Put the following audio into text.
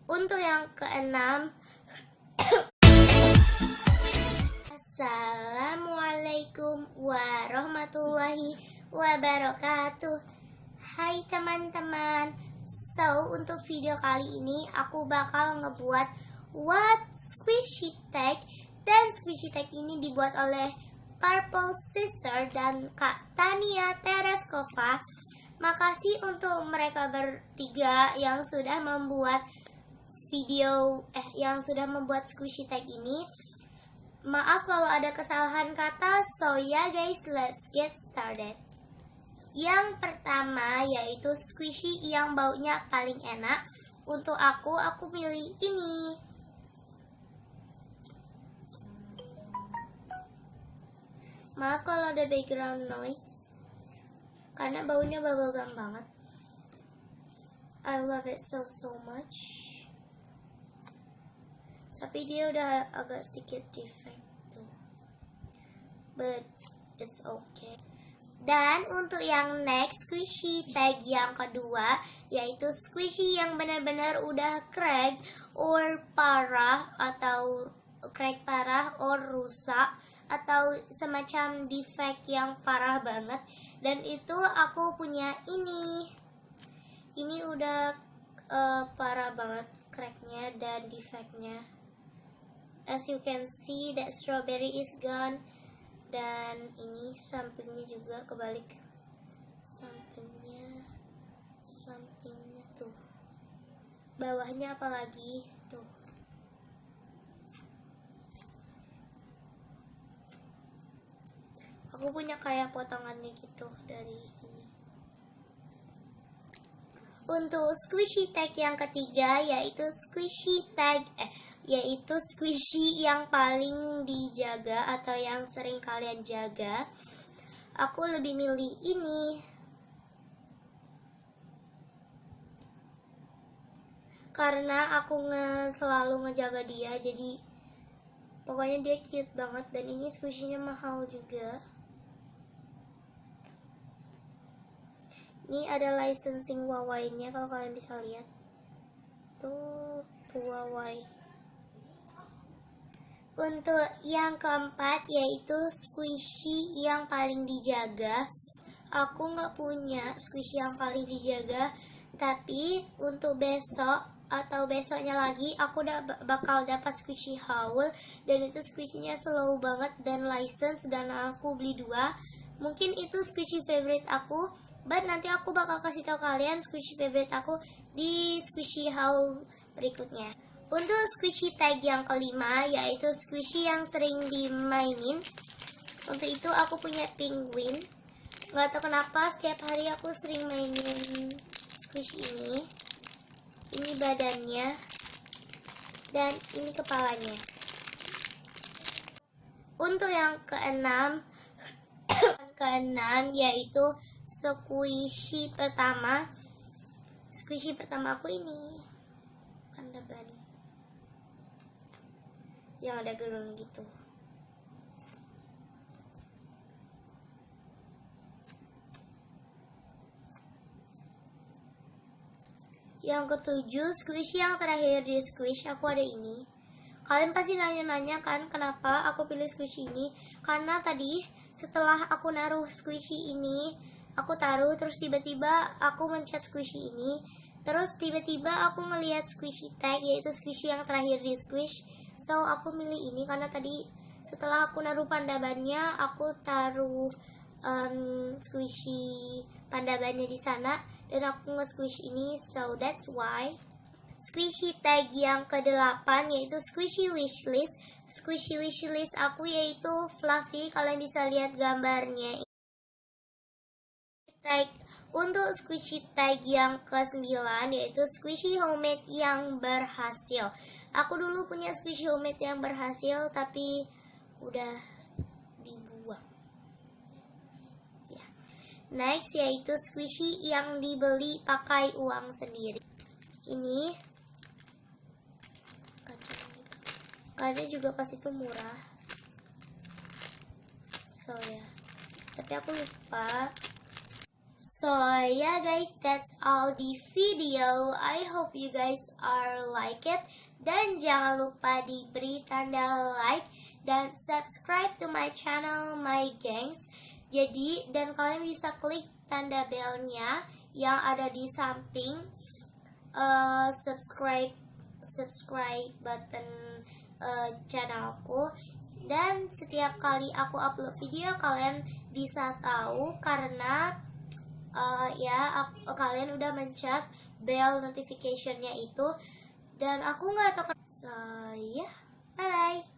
Untuk yang keenam, Assalamualaikum warahmatullahi wabarakatuh. Hai teman-teman. So, untuk video kali ini aku bakal ngebuat What Squishy Tag. Dan Squishy Tag ini dibuat oleh Purple Sister dan Kak Tania Tereskova. Makasih untuk mereka bertiga yang sudah membuat yang membuat Squishy Tag ini. Maaf kalau ada kesalahan kata. So ya guys, let's get started. Yang pertama yaitu squishy yang baunya paling enak. Untuk aku pilih ini. Maaf kalau ada background noise, karena baunya bubblegum banget. I love it so much. Tapi dia udah agak sedikit defect tuh, but it's okay. Dan untuk yang next squishy tag yang kedua yaitu squishy yang benar-benar udah crack or parah, atau crack parah or rusak, atau semacam defect yang parah banget. Dan itu aku punya ini. Ini udah parah banget cracknya dan defectnya. As you can see, that strawberry is gone. Dan ini sampingnya juga kebalik. Sampingnya tuh. Bawahnya apalagi tuh. Aku punya kayak potongannya gitu dari ini. Untuk squishy tag yang ketiga yaitu squishy yang paling dijaga atau yang sering kalian jaga. Aku lebih milih ini karena aku selalu ngejaga dia, jadi pokoknya dia cute banget. Dan ini squishy-nya mahal juga. Ini ada licensing Huawei-nya, kalau kalian bisa lihat. Tuh Huawei. Untuk yang keempat yaitu squishy yang paling dijaga. Aku nggak punya squishy yang paling dijaga, tapi untuk besok atau besoknya lagi aku bakal dapat squishy haul. Dan itu squishy-nya slow banget dan license, dan aku beli 2. Mungkin itu squishy favorite aku, but nanti aku bakal kasih tahu kalian squishy favorite aku di squishy haul berikutnya. Untuk squishy tag yang kelima yaitu squishy yang sering dimainin. Untuk itu aku punya penguin. Gak tau kenapa setiap hari aku sering mainin squishy ini. Ini badannya dan ini kepalanya. Untuk yang keenam yaitu squishy pertama. Squishy pertama aku ini Panda Ban yang ada gerung gitu. Yang ketujuh, squishy yang terakhir di squish aku ada ini. Kalian pasti nanya-nanya kan kenapa aku pilih squishy ini. Karena tadi setelah aku naruh squishy ini, aku taruh, terus tiba-tiba aku mencet squishy ini. Terus tiba-tiba aku ngelihat squishy tag yaitu squishy yang terakhir di squish. So aku milih ini karena tadi setelah aku naruh pandabannya, aku taruh squishy pandabannya di sana dan aku nge-squish ini. So that's why. Squishy tag yang ke-8 yaitu squishy wishlist. Squishy wishlist aku yaitu fluffy, kalian bisa lihat gambarnya. Untuk squishy tag yang ke-9 yaitu squishy homemade yang berhasil. Aku dulu punya squishy homemade yang berhasil tapi udah dibuang ya. Next yaitu squishy yang dibeli pakai uang sendiri. Ini kayaknya juga pas itu murah. So ya, tapi aku lupa. So yeah guys, that's all the video. I hope you guys are like it. Dan jangan lupa diberi tanda like dan subscribe to my channel, my gengs. Jadi, dan kalian bisa klik tanda belnya yang ada di samping subscribe button channelku. Dan setiap kali aku upload video, kalian bisa tahu karena kalian udah mencet bell notification-nya itu, dan aku nggak tahu. So yeah, bye bye.